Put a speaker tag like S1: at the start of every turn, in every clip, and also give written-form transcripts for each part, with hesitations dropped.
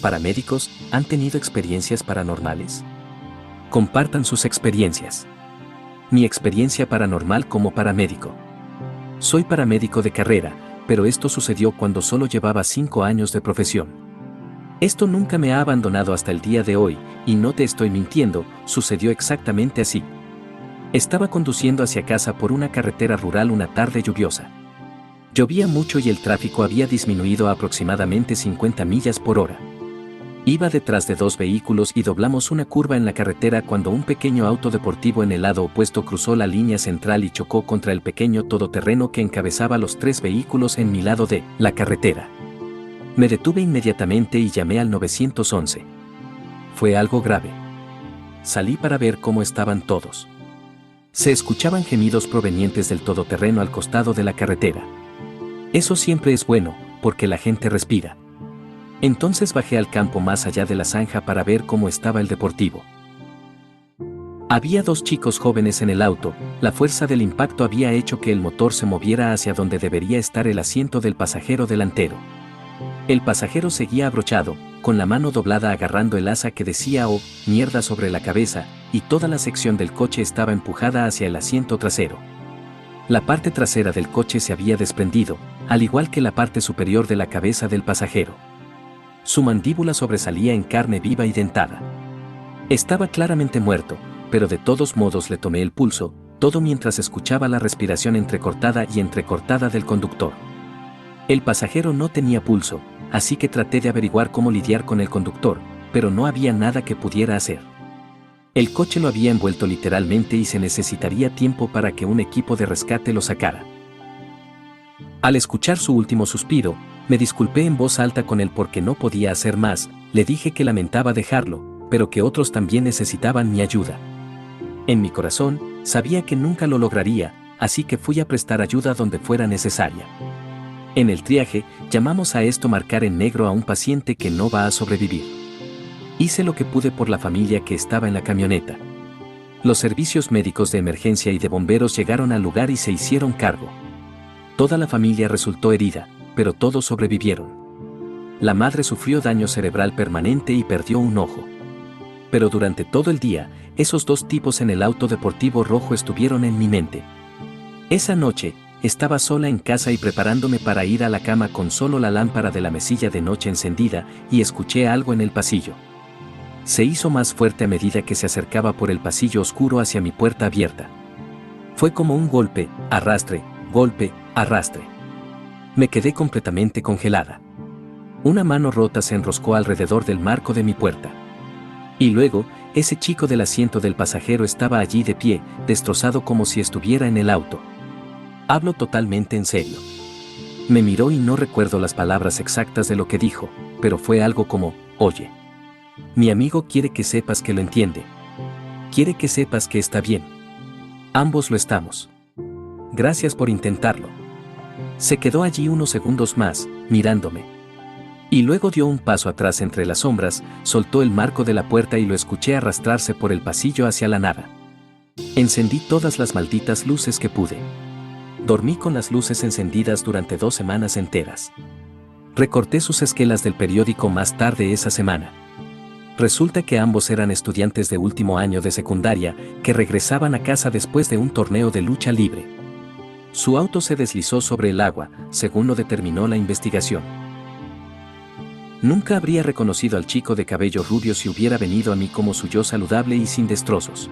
S1: Paramédicos, ¿han tenido experiencias paranormales? Compartan sus experiencias. Mi experiencia paranormal como paramédico. Soy paramédico de carrera, pero esto sucedió cuando solo llevaba 5 años de profesión. Esto nunca me ha abandonado hasta el día de hoy, y no te estoy mintiendo, sucedió exactamente así. Estaba conduciendo hacia casa por una carretera rural una tarde lluviosa. Llovía mucho y el tráfico había disminuido a aproximadamente 50 millas por hora. Iba detrás de 2 vehículos y doblamos una curva en la carretera cuando un pequeño auto deportivo en el lado opuesto cruzó la línea central y chocó contra el pequeño todoterreno que encabezaba los 3 vehículos en mi lado de la carretera. Me detuve inmediatamente y llamé al 911. Fue algo grave. Salí para ver cómo estaban todos. Se escuchaban gemidos provenientes del todoterreno al costado de la carretera. Eso siempre es bueno, porque la gente respira. Entonces bajé al campo más allá de la zanja para ver cómo estaba el deportivo. Había 2 chicos jóvenes en el auto, la fuerza del impacto había hecho que el motor se moviera hacia donde debería estar el asiento del pasajero delantero. El pasajero seguía abrochado, con la mano doblada agarrando el asa que decía "oh, mierda" sobre la cabeza, y toda la sección del coche estaba empujada hacia el asiento trasero. La parte trasera del coche se había desprendido, al igual que la parte superior de la cabeza del pasajero. Su mandíbula sobresalía en carne viva y dentada. Estaba claramente muerto, pero de todos modos le tomé el pulso, todo mientras escuchaba la respiración entrecortada y entrecortada del conductor. El pasajero no tenía pulso, así que traté de averiguar cómo lidiar con el conductor, pero no había nada que pudiera hacer. El coche lo había envuelto literalmente y se necesitaría tiempo para que un equipo de rescate lo sacara. Al escuchar su último suspiro, me disculpé en voz alta con él porque no podía hacer más, le dije que lamentaba dejarlo, pero que otros también necesitaban mi ayuda. En mi corazón, sabía que nunca lo lograría, así que fui a prestar ayuda donde fuera necesaria. En el triaje, llamamos a esto marcar en negro a un paciente que no va a sobrevivir. Hice lo que pude por la familia que estaba en la camioneta. Los servicios médicos de emergencia y de bomberos llegaron al lugar y se hicieron cargo. Toda la familia resultó herida, pero todos sobrevivieron. La madre sufrió daño cerebral permanente y perdió un ojo. Pero durante todo el día, esos 2 tipos en el auto deportivo rojo estuvieron en mi mente. Esa noche, estaba sola en casa y preparándome para ir a la cama con solo la lámpara de la mesilla de noche encendida, y escuché algo en el pasillo. Se hizo más fuerte a medida que se acercaba por el pasillo oscuro hacia mi puerta abierta. Fue como un golpe, arrastre, golpe, arrastre. Me quedé completamente congelada. Una mano rota se enroscó alrededor del marco de mi puerta. Y luego, ese chico del asiento del pasajero estaba allí de pie, destrozado como si estuviera en el auto. Hablo totalmente en serio. Me miró y no recuerdo las palabras exactas de lo que dijo, pero fue algo como, oye. Mi amigo quiere que sepas que lo entiende. Quiere que sepas que está bien. Ambos lo estamos. Gracias por intentarlo. Se quedó allí unos segundos más, mirándome. Y luego dio un paso atrás entre las sombras, soltó el marco de la puerta y lo escuché arrastrarse por el pasillo hacia la nada. Encendí todas las malditas luces que pude. Dormí con las luces encendidas durante 2 semanas enteras. Recorté sus esquelas del periódico más tarde esa semana. Resulta que ambos eran estudiantes de último año de secundaria, que regresaban a casa después de un torneo de lucha libre. Su auto se deslizó sobre el agua, según lo determinó la investigación. Nunca habría reconocido al chico de cabello rubio si hubiera venido a mí como su yo saludable y sin destrozos.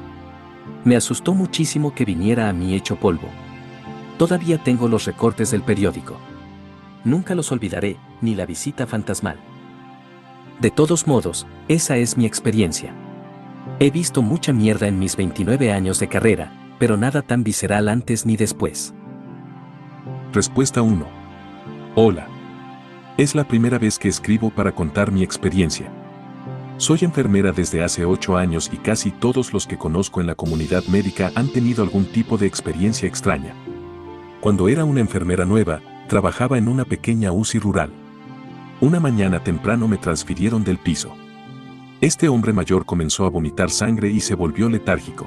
S1: Me asustó muchísimo que viniera a mí hecho polvo. Todavía tengo los recortes del periódico. Nunca los olvidaré, ni la visita fantasmal. De todos modos, esa es mi experiencia. He visto mucha mierda en mis 29 años de carrera, pero nada tan visceral antes ni después.
S2: Respuesta 1. Hola. Es la primera vez que escribo para contar mi experiencia. Soy enfermera desde hace 8 años y casi todos los que conozco en la comunidad médica han tenido algún tipo de experiencia extraña. Cuando era una enfermera nueva, trabajaba en una pequeña UCI rural. Una mañana temprano me transfirieron del piso. Este hombre mayor comenzó a vomitar sangre y se volvió letárgico.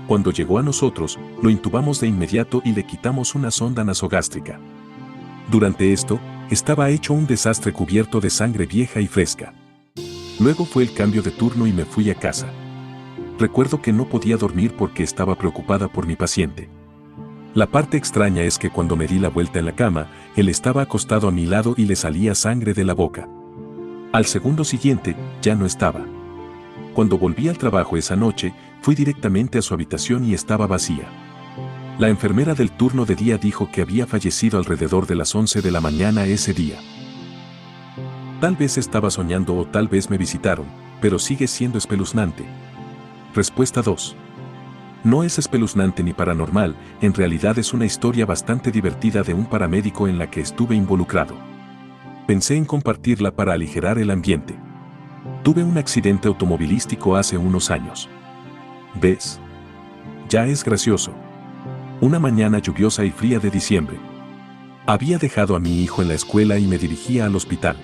S2: Cuando llegó a nosotros, lo intubamos de inmediato y le quitamos una sonda nasogástrica. Durante esto, estaba hecho un desastre cubierto de sangre vieja y fresca. Luego fue el cambio de turno y me fui a casa. Recuerdo que no podía dormir porque estaba preocupada por mi paciente. La parte extraña es que cuando me di la vuelta en la cama, él estaba acostado a mi lado y le salía sangre de la boca. Al segundo siguiente, ya no estaba. Cuando volví al trabajo esa noche, fui directamente a su habitación y estaba vacía. La enfermera del turno de día dijo que había fallecido alrededor de las 11 de la mañana ese día. Tal vez estaba soñando o tal vez me visitaron, pero sigue siendo espeluznante. Respuesta 2. No es espeluznante ni paranormal, en realidad es una historia bastante divertida de un paramédico en la que estuve involucrado. Pensé en compartirla para aligerar el ambiente. Tuve un accidente automovilístico hace unos años. ¿Ves? Ya es gracioso. Una mañana lluviosa y fría de diciembre. Había dejado a mi hijo en la escuela y me dirigía al hospital.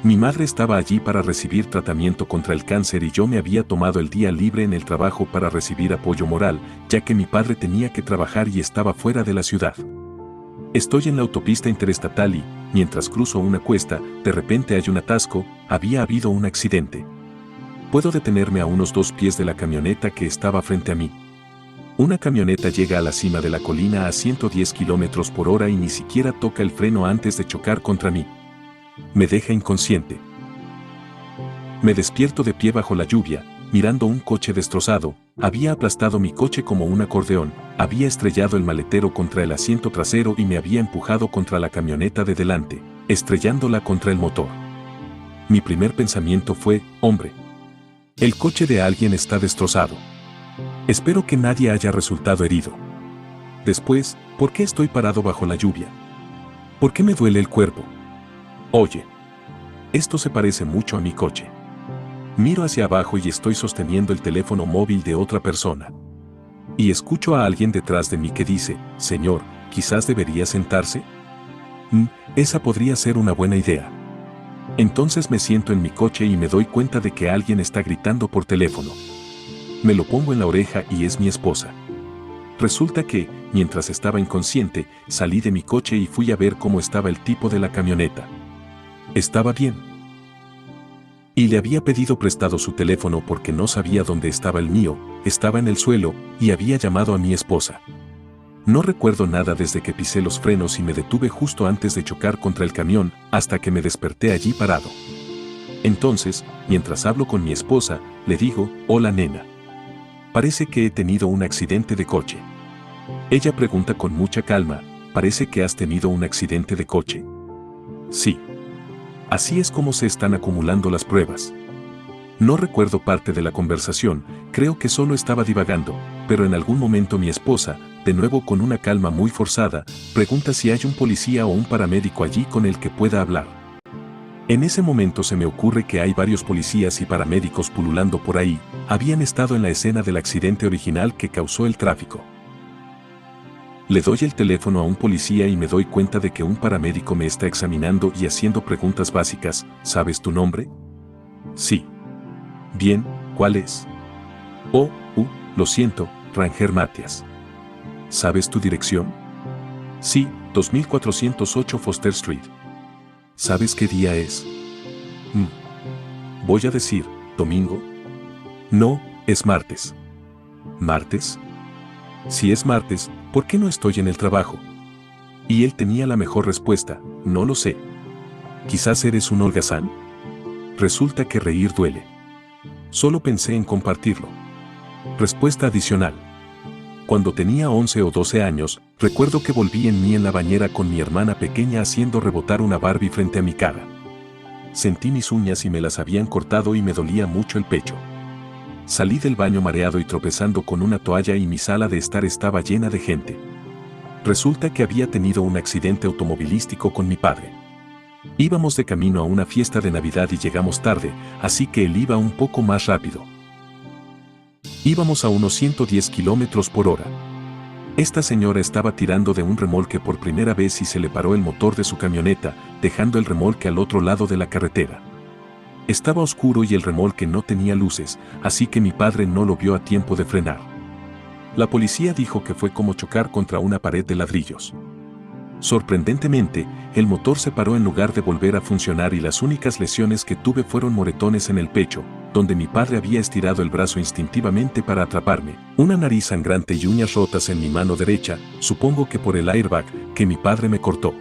S2: Mi madre estaba allí para recibir tratamiento contra el cáncer y yo me había tomado el día libre en el trabajo para recibir apoyo moral, ya que mi padre tenía que trabajar y estaba fuera de la ciudad. Estoy en la autopista interestatal y, mientras cruzo una cuesta, de repente hay un atasco, había habido un accidente. Puedo detenerme a unos 2 pies de la camioneta que estaba frente a mí. Una camioneta llega a la cima de la colina a 110 kilómetros por hora y ni siquiera toca el freno antes de chocar contra mí. Me deja inconsciente. Me despierto de pie bajo la lluvia, mirando un coche destrozado. Había aplastado mi coche como un acordeón, había estrellado el maletero contra el asiento trasero y me había empujado contra la camioneta de delante, estrellándola contra el motor. Mi primer pensamiento fue, hombre, el coche de alguien está destrozado. Espero que nadie haya resultado herido. Después, ¿por qué estoy parado bajo la lluvia? ¿Por qué me duele el cuerpo? Oye, esto se parece mucho a mi coche. Miro hacia abajo y estoy sosteniendo el teléfono móvil de otra persona. Y escucho a alguien detrás de mí que dice, señor, quizás debería sentarse. Esa podría ser una buena idea. Entonces me siento en mi coche y me doy cuenta de que alguien está gritando por teléfono. Me lo pongo en la oreja y es mi esposa. Resulta que, mientras estaba inconsciente, salí de mi coche y fui a ver cómo estaba el tipo de la camioneta. Estaba bien. Y le había pedido prestado su teléfono porque no sabía dónde estaba el mío, estaba en el suelo, y había llamado a mi esposa. No recuerdo nada desde que pisé los frenos y me detuve justo antes de chocar contra el camión, hasta que me desperté allí parado. Entonces, mientras hablo con mi esposa, le digo, hola nena. Parece que he tenido un accidente de coche. Ella pregunta con mucha calma, ¿parece que has tenido un accidente de coche? Sí. Así es como se están acumulando las pruebas. No recuerdo parte de la conversación, creo que solo estaba divagando, pero en algún momento mi esposa, de nuevo con una calma muy forzada, pregunta si hay un policía o un paramédico allí con el que pueda hablar. En ese momento se me ocurre que hay varios policías y paramédicos pululando por ahí, habían estado en la escena del accidente original que causó el tráfico. Le doy el teléfono a un policía y me doy cuenta de que un paramédico me está examinando y haciendo preguntas básicas. ¿Sabes tu nombre? Sí. Bien, ¿cuál es? Lo siento, Ranger Matias. ¿Sabes tu dirección? Sí, 2408 Foster Street. ¿Sabes qué día es? Voy a decir, ¿domingo? No, es martes. ¿Martes? Si es martes, ¿por qué no estoy en el trabajo? Y él tenía la mejor respuesta, no lo sé. ¿Quizás eres un holgazán? Resulta que reír duele. Solo pensé en compartirlo. Respuesta adicional. Cuando tenía 11 o 12 años, recuerdo que volví en mí en la bañera con mi hermana pequeña haciendo rebotar una Barbie frente a mi cara. Sentí mis uñas y me las habían cortado y me dolía mucho el pecho. Salí del baño mareado y tropezando con una toalla y mi sala de estar estaba llena de gente. Resulta que había tenido un accidente automovilístico con mi padre. Íbamos de camino a una fiesta de Navidad y llegamos tarde, así que él iba un poco más rápido. Íbamos a unos 110 kilómetros por hora. Esta señora estaba tirando de un remolque por primera vez y se le paró el motor de su camioneta, dejando el remolque al otro lado de la carretera. Estaba oscuro y el remolque no tenía luces, así que mi padre no lo vio a tiempo de frenar. La policía dijo que fue como chocar contra una pared de ladrillos. Sorprendentemente, el motor se paró en lugar de volver a funcionar y las únicas lesiones que tuve fueron moretones en el pecho, donde mi padre había estirado el brazo instintivamente para atraparme, una nariz sangrante y uñas rotas en mi mano derecha, supongo que por el airbag que mi padre me cortó.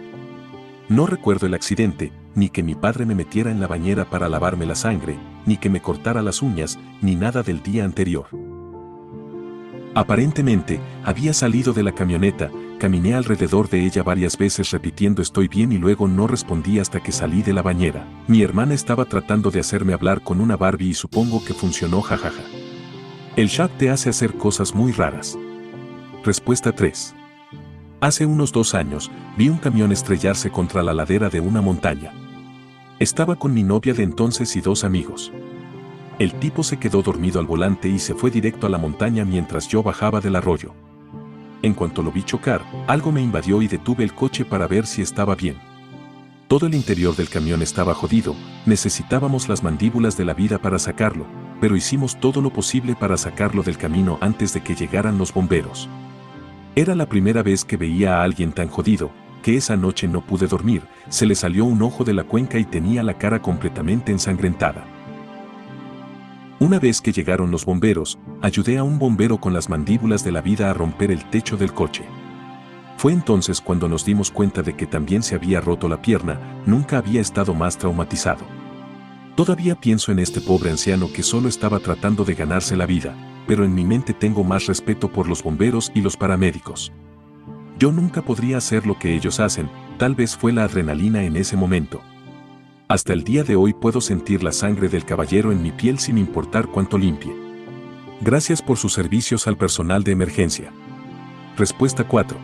S2: No recuerdo el accidente, ni que mi padre me metiera en la bañera para lavarme la sangre, ni que me cortara las uñas, ni nada del día anterior. Aparentemente, había salido de la camioneta, caminé alrededor de ella varias veces repitiendo estoy bien y luego no respondí hasta que salí de la bañera. Mi hermana estaba tratando de hacerme hablar con una Barbie y supongo que funcionó jajaja. El shock te hace hacer cosas muy raras. Respuesta 3. Hace unos 2 años, vi un camión estrellarse contra la ladera de una montaña. Estaba con mi novia de entonces y 2 amigos. El tipo se quedó dormido al volante y se fue directo a la montaña mientras yo bajaba del arroyo. En cuanto lo vi chocar, algo me invadió y detuve el coche para ver si estaba bien. Todo el interior del camión estaba jodido, necesitábamos las mandíbulas de la vida para sacarlo, pero hicimos todo lo posible para sacarlo del camino antes de que llegaran los bomberos. Era la primera vez que veía a alguien tan jodido, que esa noche no pude dormir, se le salió un ojo de la cuenca y tenía la cara completamente ensangrentada. Una vez que llegaron los bomberos, ayudé a un bombero con las mandíbulas de la vida a romper el techo del coche. Fue entonces cuando nos dimos cuenta de que también se había roto la pierna, nunca había estado más traumatizado. Todavía pienso en este pobre anciano que solo estaba tratando de ganarse la vida, pero en mi mente tengo más respeto por los bomberos y los paramédicos. Yo nunca podría hacer lo que ellos hacen, tal vez fue la adrenalina en ese momento. Hasta el día de hoy puedo sentir la sangre del caballero en mi piel sin importar cuánto limpie. Gracias por sus servicios al personal de emergencia. Respuesta 4.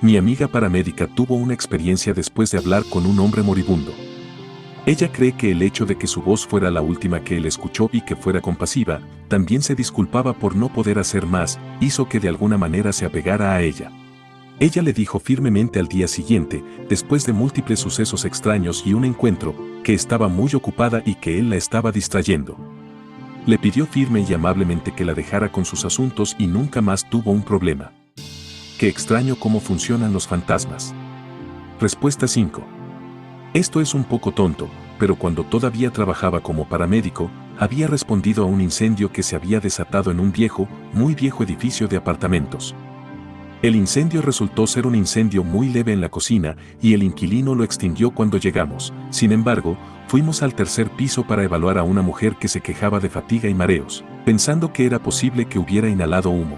S2: Mi amiga paramédica tuvo una experiencia después de hablar con un hombre moribundo. Ella cree que el hecho de que su voz fuera la última que él escuchó y que fuera compasiva, también se disculpaba por no poder hacer más, hizo que de alguna manera se apegara a ella. Ella le dijo firmemente al día siguiente, después de múltiples sucesos extraños y un encuentro, que estaba muy ocupada y que él la estaba distrayendo. Le pidió firme y amablemente que la dejara con sus asuntos y nunca más tuvo un problema. Qué extraño cómo funcionan los fantasmas. Respuesta 5. Esto es un poco tonto, pero cuando todavía trabajaba como paramédico, había respondido a un incendio que se había desatado en un viejo, muy viejo edificio de apartamentos. El incendio resultó ser un incendio muy leve en la cocina y el inquilino lo extinguió cuando llegamos. Sin embargo, fuimos al 3er piso para evaluar a una mujer que se quejaba de fatiga y mareos, pensando que era posible que hubiera inhalado humo.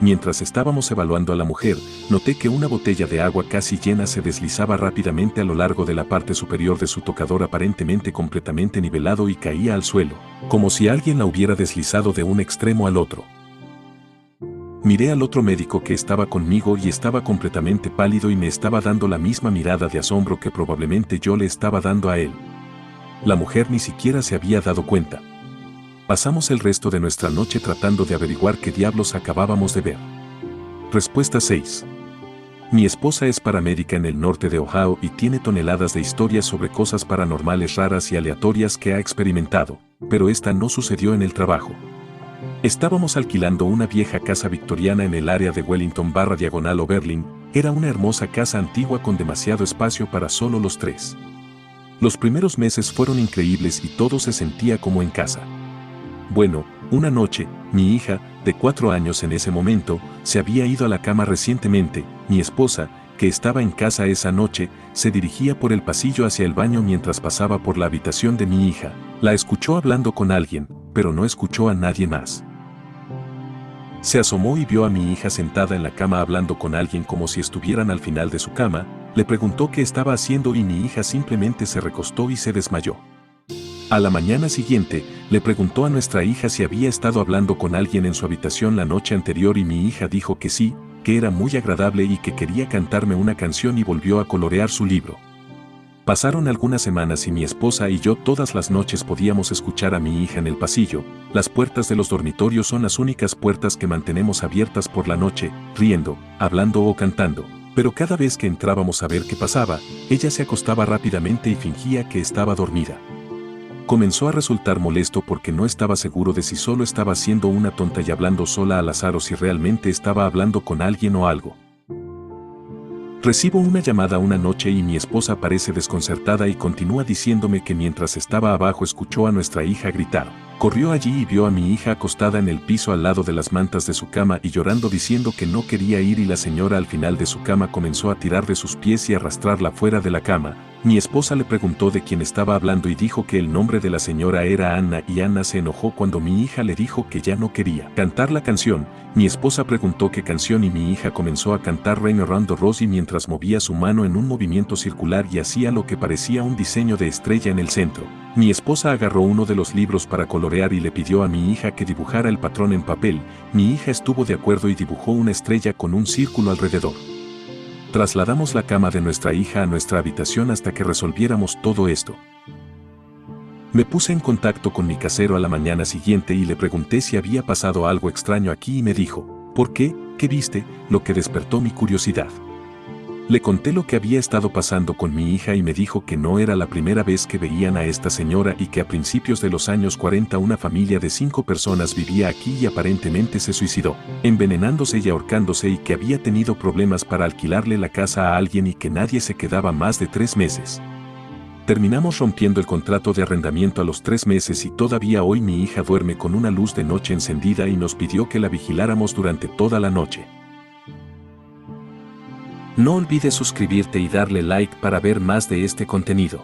S2: Mientras estábamos evaluando a la mujer, noté que una botella de agua casi llena se deslizaba rápidamente a lo largo de la parte superior de su tocador aparentemente completamente nivelado y caía al suelo, como si alguien la hubiera deslizado de un extremo al otro. Miré al otro médico que estaba conmigo y estaba completamente pálido y me estaba dando la misma mirada de asombro que probablemente yo le estaba dando a él. La mujer ni siquiera se había dado cuenta. Pasamos el resto de nuestra noche tratando de averiguar qué diablos acabábamos de ver. Respuesta 6. Mi esposa es paramédica en el norte de Ohio y tiene toneladas de historias sobre cosas paranormales raras y aleatorias que ha experimentado, pero esta no sucedió en el trabajo. Estábamos alquilando una vieja casa victoriana en el área de Wellington/Oberlin, era una hermosa casa antigua con demasiado espacio para solo los 3. Los primeros meses fueron increíbles y todo se sentía como en casa. Bueno, una noche, mi hija, de 4 años en ese momento, se había ido a la cama recientemente, mi esposa, que estaba en casa esa noche, se dirigía por el pasillo hacia el baño mientras pasaba por la habitación de mi hija, la escuchó hablando con alguien, pero no escuchó a nadie más. Se asomó y vio a mi hija sentada en la cama hablando con alguien como si estuvieran al final de su cama, le preguntó qué estaba haciendo y mi hija simplemente se recostó y se desmayó. A la mañana siguiente, le preguntó a nuestra hija si había estado hablando con alguien en su habitación la noche anterior y mi hija dijo que sí, que era muy agradable y que quería cantarme una canción y volvió a colorear su libro. Pasaron algunas semanas y mi esposa y yo todas las noches podíamos escuchar a mi hija en el pasillo. Las puertas de los dormitorios son las únicas puertas que mantenemos abiertas por la noche, riendo, hablando o cantando. Pero cada vez que entrábamos a ver qué pasaba, ella se acostaba rápidamente y fingía que estaba dormida. Comenzó a resultar molesto porque no estaba seguro de si solo estaba siendo una tonta y hablando sola al azar o si realmente estaba hablando con alguien o algo. Recibo una llamada una noche y mi esposa parece desconcertada y continúa diciéndome que mientras estaba abajo escuchó a nuestra hija gritar. Corrió allí y vio a mi hija acostada en el piso al lado de las mantas de su cama y llorando diciendo que no quería ir, y la señora al final de su cama comenzó a tirar de sus pies y arrastrarla fuera de la cama. Mi esposa le preguntó de quién estaba hablando y dijo que el nombre de la señora era Anna, y Anna se enojó cuando mi hija le dijo que ya no quería cantar la canción. Mi esposa preguntó qué canción y mi hija comenzó a cantar Rain Around the Rosie mientras movía su mano en un movimiento circular y hacía lo que parecía un diseño de estrella en el centro. Mi esposa agarró uno de los libros para colorear y le pidió a mi hija que dibujara el patrón en papel. Mi hija estuvo de acuerdo y dibujó una estrella con un círculo alrededor. Trasladamos la cama de nuestra hija a nuestra habitación hasta que resolviéramos todo esto. Me puse en contacto con mi casero a la mañana siguiente y le pregunté si había pasado algo extraño aquí y me dijo, ¿por qué? ¿Qué viste? Lo que despertó mi curiosidad. Le conté lo que había estado pasando con mi hija y me dijo que no era la primera vez que veían a esta señora y que a principios de los años 40 una familia de 5 personas vivía aquí y aparentemente se suicidó, envenenándose y ahorcándose, y que había tenido problemas para alquilarle la casa a alguien y que nadie se quedaba más de 3 meses. Terminamos rompiendo el contrato de arrendamiento a los 3 meses y todavía hoy mi hija duerme con una luz de noche encendida y nos pidió que la vigiláramos durante toda la noche.
S1: No olvides suscribirte y darle like para ver más de este contenido.